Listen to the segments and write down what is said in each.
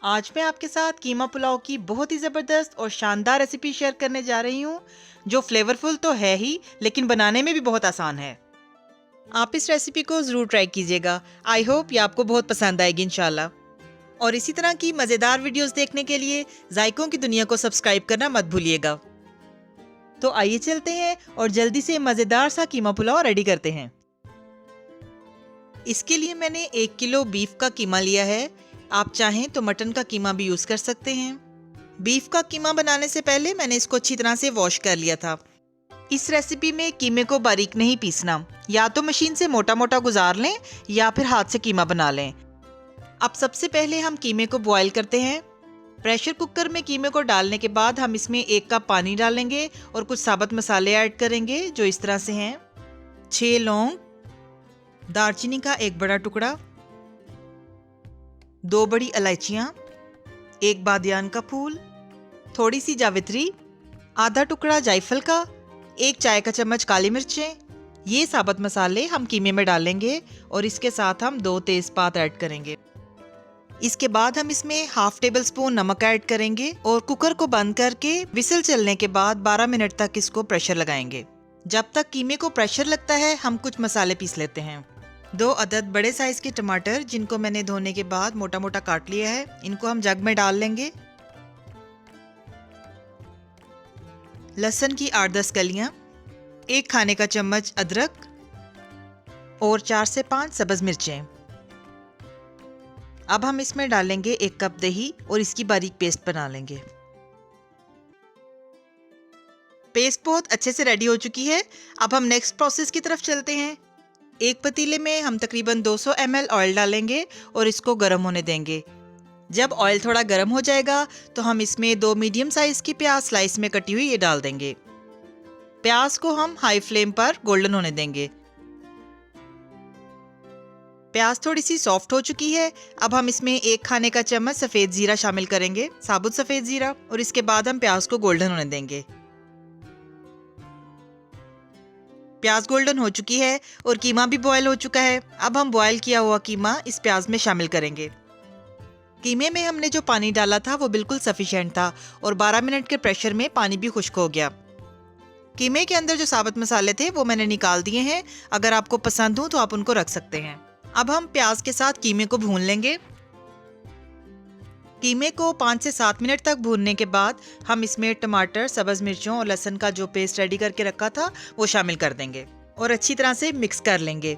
आज मैं आपके साथ कीमा पुलाव की बहुत ही ज़बरदस्त और शानदार रेसिपी शेयर करने जा रही हूँ, जो फ्लेवरफुल तो है ही लेकिन बनाने में भी बहुत आसान है। आप इस रेसिपी को ज़रूर ट्राई कीजिएगा। आई होप ये आपको बहुत पसंद आएगी इंशाल्लाह। और इसी तरह की मज़ेदार वीडियोस देखने के लिए जायकों की दुनिया को सब्सक्राइब करना मत भूलिएगा। तो आइए चलते हैं और जल्दी से मज़ेदार सा कीमा पुलाव रेडी करते हैं। इसके लिए मैंने 1 किलो बीफ का कीमा लिया है। आप चाहें तो मटन का कीमा भी यूज़ कर सकते हैं। बीफ का कीमा बनाने से पहले मैंने इसको अच्छी तरह से वॉश कर लिया था। इस रेसिपी में कीमे को बारीक नहीं पीसना, या तो मशीन से मोटा मोटा गुजार लें या फिर हाथ से कीमा बना लें। अब सबसे पहले हम कीमे को बॉईल करते हैं। प्रेशर कुकर में कीमे को डालने के बाद हम इसमें 1 कप पानी डालेंगे और कुछ साबुत मसाले ऐड करेंगे, जो इस तरह से हैं: 6 लौंग, दालचीनी का 1 बड़ा टुकड़ा, 2 बड़ी इलायचियाँ, 1 बादियान का फूल, थोड़ी सी जावित्री, आधा टुकड़ा जायफल का, 1 चाय का चम्मच काली मिर्चें। ये साबुत मसाले हम कीमे में डालेंगे और इसके साथ हम 2 तेजपात ऐड करेंगे। इसके बाद हम इसमें हाफ टेबल स्पून नमक ऐड करेंगे और कुकर को बंद करके विसल चलने के बाद 12 मिनट तक इसको प्रेशर लगाएंगे। जब तक कीमे को प्रेशर लगता है हम कुछ मसाले पीस लेते हैं। 2 अदद बड़े साइज के टमाटर, जिनको मैंने धोने के बाद मोटा मोटा काट लिया है, इनको हम जग में डाल लेंगे। लहसुन की 8-10 कलियां, 1 खाने का चम्मच अदरक और 4 से 5 सब्ज मिर्चें। अब हम इसमें डालेंगे 1 कप दही और इसकी बारीक पेस्ट बना लेंगे। पेस्ट बहुत अच्छे से रेडी हो चुकी है। अब हम नेक्स्ट प्रोसेस की तरफ चलते हैं। एक पतीले में हम तकरीबन 200 ml ऑयल डालेंगे और इसको गर्म होने देंगे। जब ऑयल थोड़ा गर्म हो जाएगा तो हम इसमें 2 मीडियम साइज की प्याज स्लाइस में कटी हुई ये डाल देंगे। प्याज को हम हाई फ्लेम पर गोल्डन होने देंगे। प्याज थोड़ी सी सॉफ्ट हो चुकी है। अब हम इसमें 1 खाने का चम्मच सफेद जीरा शामिल करेंगे, साबुत सफेद जीरा, और इसके बाद हम प्याज को गोल्डन होने देंगे। प्याज गोल्डन हो चुकी है और कीमा भी बॉयल हो चुका है। अब हम बॉयल किया हुआ कीमा इस प्याज में शामिल करेंगे। कीमे में हमने जो पानी डाला था वो बिल्कुल सफिशिएंट था और 12 मिनट के प्रेशर में पानी भी खुश्क हो गया। कीमे के अंदर जो साबुत मसाले थे वो मैंने निकाल दिए हैं। अगर आपको पसंद हो तो आप उनको रख सकते हैं। अब हम प्याज के साथ कीमे को भून लेंगे। कीमे को 5 से 7 मिनट तक भूनने के बाद हम इसमें टमाटर, सब्ज मिर्चों और लहसुन का जो पेस्ट रेडी करके रखा था वो शामिल कर देंगे और अच्छी तरह से मिक्स कर लेंगे।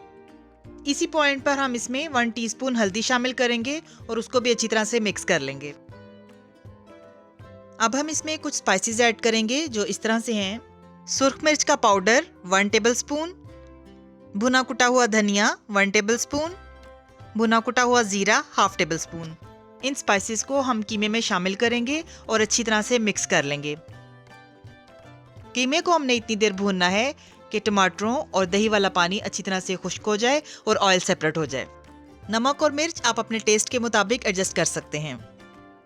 इसी पॉइंट पर हम इसमें 1 टीस्पून हल्दी शामिल करेंगे और उसको भी अच्छी तरह से मिक्स कर लेंगे। अब हम इसमें कुछ स्पाइसेस ऐड करेंगे, जो इस तरह से हैं: सुर्ख मिर्च का पाउडर 1 टेबल स्पून, भुना कुटा हुआ धनिया 1 टेबल स्पून, भुना कुटा हुआ जीरा हाफ टेबल स्पून। इन स्पाइसेस को हम कीमे में शामिल करेंगे और अच्छी तरह से मिक्स कर लेंगे। कीमे को हमने इतनी देर भूनना है कि टमाटरों और दही वाला पानी अच्छी तरह से खुश्क हो जाए और ऑयल सेपरेट हो जाए। नमक और मिर्च आप अपने टेस्ट के मुताबिक एडजस्ट कर सकते हैं।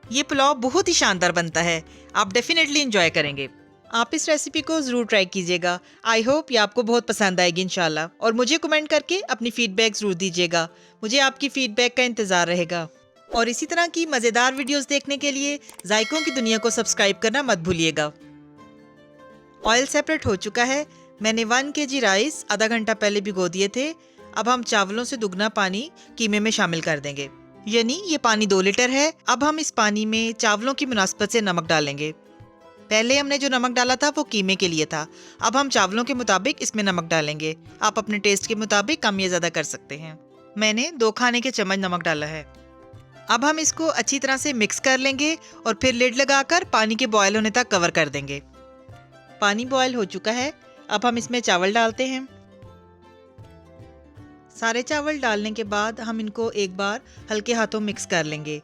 ये पुलाव बहुत ही शानदार बनता है, आप डेफिनेटली एंजॉय करेंगे। आप इस रेसिपी को जरूर ट्राई कीजिएगा। आई होप ये आपको बहुत पसंद आएगी इंशाल्लाह। और मुझे कमेंट करके अपनी फीडबैक जरूर दीजिएगा। मुझे आपकी फीडबैक का इंतजार रहेगा। और इसी तरह की मज़ेदार वीडियोस देखने के लिए जायकों की दुनिया को सब्सक्राइब करना मत भूलिएगा। ऑयल सेपरेट हो चुका है। मैंने 1 kg राइस आधा घंटा पहले भिगो दिए थे। अब हम चावलों से दुगना पानी कीमे में शामिल कर देंगे, यानी ये पानी 2 लीटर है। अब हम इस पानी में चावलों की मुनासबत से नमक डालेंगे। पहले हमने जो नमक डाला था वो कीमे के लिए था। अब हम चावलों के मुताबिक इसमें नमक डालेंगे। आप अपने टेस्ट के मुताबिक कम या ज़्यादा कर सकते हैं। मैंने 2 खाने के चम्मच नमक डाला है। अब हम इसको अच्छी तरह से मिक्स कर लेंगे और फिर लिड लगाकर पानी के बॉयल होने तक कवर कर देंगे। पानी बॉयल हो चुका है। अब हम इसमें चावल डालते हैं। सारे चावल डालने के बाद हम इनको एक बार हल्के हाथों मिक्स कर लेंगे।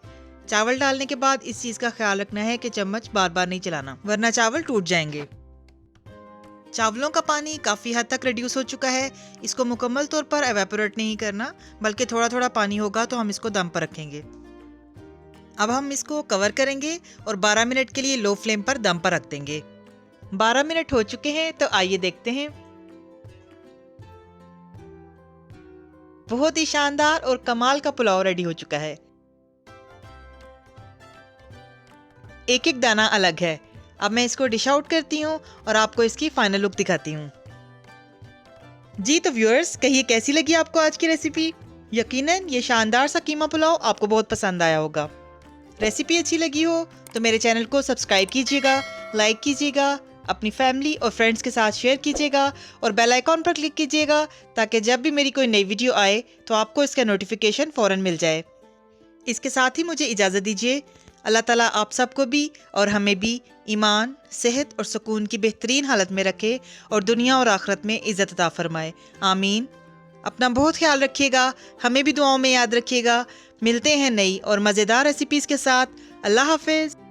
चावल डालने के बाद इस चीज़ का ख्याल रखना है कि चम्मच बार बार नहीं चलाना, वरना चावल टूट जाएंगे। चावलों का पानी काफ़ी हद तक रिड्यूस हो चुका है। इसको मुकम्मल तौर पर एवेपोरेट नहीं करना, बल्कि थोड़ा थोड़ा पानी होगा तो हम इसको दम पर रखेंगे। अब हम इसको कवर करेंगे और 12 मिनट के लिए लो फ्लेम पर दम पर रख देंगे। 12 मिनट हो चुके हैं, तो आइए देखते हैं। बहुत ही शानदार और कमाल का पुलाव रेडी हो चुका है। एक एक दाना अलग है। अब मैं इसको डिश आउट करती हूँ और आपको इसकी फाइनल लुक दिखाती हूँ। जी तो व्यूअर्स, कहिए कैसी लगी आपको आज की रेसिपी। यकीनन ये शानदार सा कीमा पुलाव आपको बहुत पसंद आया होगा। रेसिपी अच्छी लगी हो तो मेरे चैनल को सब्सक्राइब कीजिएगा, लाइक कीजिएगा, अपनी फैमिली और फ्रेंड्स के साथ शेयर कीजिएगा और बेल आइकॉन पर क्लिक कीजिएगा ताकि जब भी मेरी कोई नई वीडियो आए तो आपको इसका नोटिफिकेशन फ़ौरन मिल जाए। इसके साथ ही मुझे इजाज़त दीजिए। अल्लाह ताला आप सबको भी और हमें भी ईमान, सेहत और सुकून की बेहतरीन हालत में रखे और दुनिया और आखिरत में इज़्ज़त अता फरमाए। आमीन। अपना बहुत ख्याल रखिएगा, हमें भी दुआओं में याद रखिएगा। मिलते हैं नई और मज़ेदार रेसिपीज़ के साथ। अल्लाह हाफ़िज़।